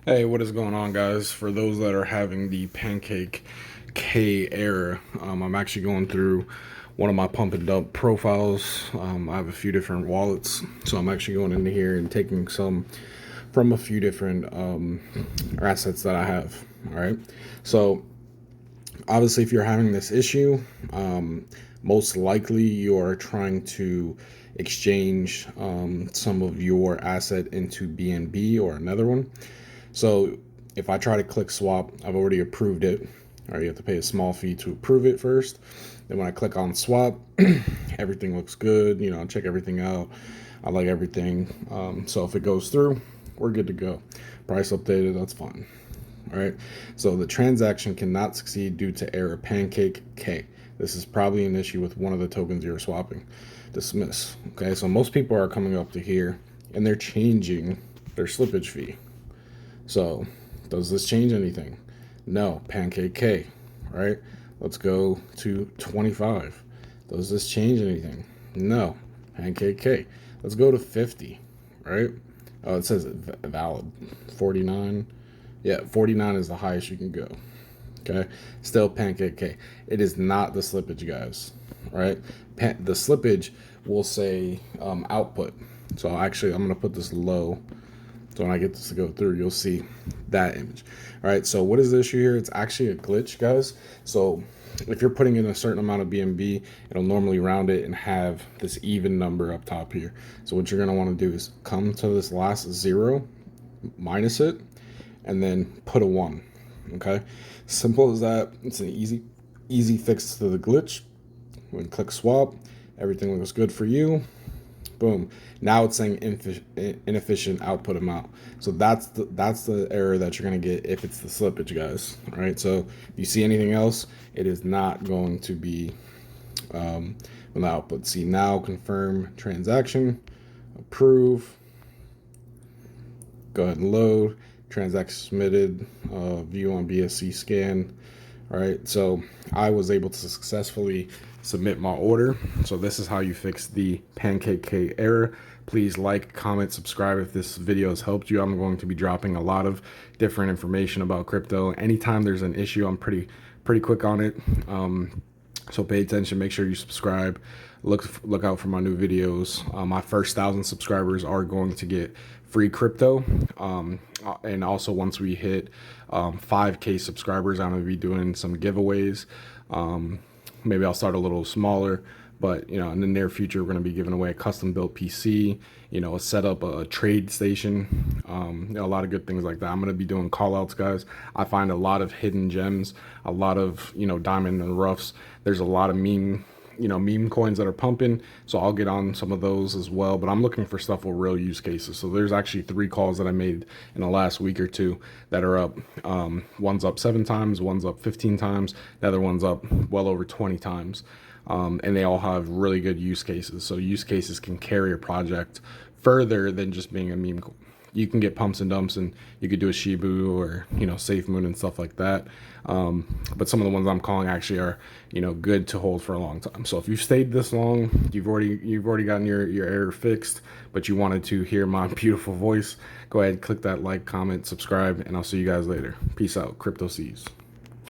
Hey, what is going on, guys? For those that are having the Pancake K error, I'm actually going through one of my pump and dump profiles. I have a few different wallets, so I'm actually going into here and taking some from a few different assets that I have. All right, so obviously, if you're having this issue, most likely you are trying to exchange some of your asset into BNB or another one. So if I try to click swap, I've already approved it. All right, you have to pay a small fee to approve it first. Then when I click on swap, everything looks good. I check everything out. I like everything. So if it goes through, we're good to go. Price updated, that's fine. All right. So the transaction cannot succeed due to error Pancake K. This is probably an issue with one of the tokens you're swapping. Dismiss. Okay. So most people are coming up to here and they're changing their slippage fee. So does this change anything? No. Pancake K. All right. Let's go to 25. Does this change anything? No. Pancake K. Let's go to 50. Right. Oh, it says valid. 49. Yeah, 49 is the highest you can go. Okay, still Pancake K. It is not the slippage, guys. Right? The slippage will say output. So actually, I'm gonna put this low. So when I get this to go through, you'll see that image. All right. So what is the issue here? It's actually a glitch, guys. So if you're putting in a certain amount of BNB, it'll normally round it and have this even number up top here. So what you're gonna want to do is come to this last zero, minus it, and then put a 1. Okay, simple as that. It's an easy fix to the glitch. When you click swap, everything looks good for you. Boom. Now it's saying inefficient output amount. So that's the error that you're going to get if it's the slippage, guys. All right. So if you see anything else, it is not going to be the output. See, now confirm transaction, approve. Go ahead and load. Transaction submitted. View on BSC scan. All right, so I was able to successfully submit my order. So this is how you fix the Pancake K error. Please like, comment, subscribe if this video has helped you. I'm going to be dropping a lot of different information about crypto. Anytime there's an issue, I'm pretty quick on it. So pay attention, make sure you subscribe, look out for my new videos. My first 1,000 subscribers are going to get free crypto. And also once we hit 5K subscribers, I'm going to be doing some giveaways. Maybe I'll start a little smaller, but in the near future, we're going to be giving away a custom built PC, set up a trade station, a lot of good things like that. I'm going to be doing call outs, guys. I find a lot of hidden gems, a lot of, diamond and roughs. There's a lot of meme coins that are pumping. So I'll get on some of those as well, but I'm looking for stuff with real use cases. So there's actually 3 calls that I made in the last week or two that are up. One's up 7 times, one's up 15 times, the other one's up well over 20 times. And they all have really good use cases. So use cases can carry a project further than just being a meme coin. You can get pumps and dumps, and you could do a Shibu or Safemoon and stuff like that. But some of the ones I'm calling actually are good to hold for a long time. So if you've stayed this long, you've already gotten your error fixed, but you wanted to hear my beautiful voice, go ahead, click that like, comment, subscribe, and I'll see you guys later. Peace out. Crypto Seas.